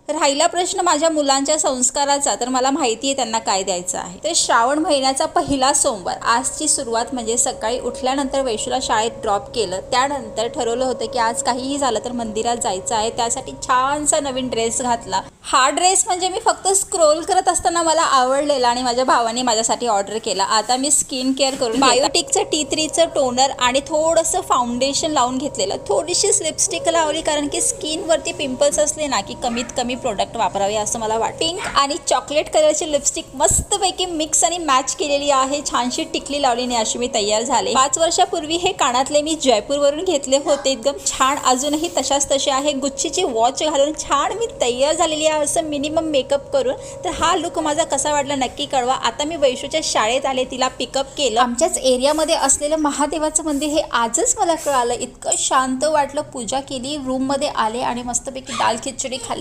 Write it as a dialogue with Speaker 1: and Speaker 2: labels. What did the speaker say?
Speaker 1: राहिला प्रश्न माझ्या मुलांच्या संस्काराचा, तर मला माहिती आहे त्यांना काय द्यायचं आहे. तर श्रावण महिन्याचा पहिला सोमवार, आजची सुरुवात म्हणजे सकाळी उठल्यानंतर वैशूला शाळेत ड्रॉप केलं. त्यानंतर ठरवलं होतं की आज काहीही झालं तर मंदिरात जायचं आहे. त्यासाठी छानसा नवीन ड्रेस घातला. हा ड्रेस म्हणजे मी फक्त स्क्रोल करत असताना मला आवडलेला आणि माझ्या भावाने माझ्यासाठी ऑर्डर केला. आता मी स्किन केअर करून बायोटिकचं T3चं टोनर आणि थोडंसं फाउंडेशन लावून घेतलेलं. थोडीशी लिपस्टिक लावली कारण की स्किनवरती पिंपल्स असले ना की कमीत कमी प्रोडक्ट वापरावे असं मला वाटतं. पिंक आणि चॉकलेट कलरची लिपस्टिक मस्तपैकी मिक्स आणि मॅच केलेली आहे. छानशी टिकली लावली आणि अशी मी तयार झाले. 5 वर्षापूर्वी हे कानातले मी जयपूरवरून घेतले होते. एकदम छान, अजूनही तशाच तसे आहे. गुच्चीची वॉच घालून छान मी तयार झालेली आहे असं मिनिमम मेकअप करून. तर हा लुक माझा कसा वाटला नक्की कळवा. आता मी वैशूच्या शाळेत आले, तिला पिकअप केलं. आमच्याच एरियामध्ये असलेलं महादेवाचं मंदिर हे आजच मला कळालं. इतकं शांत वाटलं. पूजा केली, रूममध्ये आले आणि मस्तपैकी दाल खिचडी खाल्ली.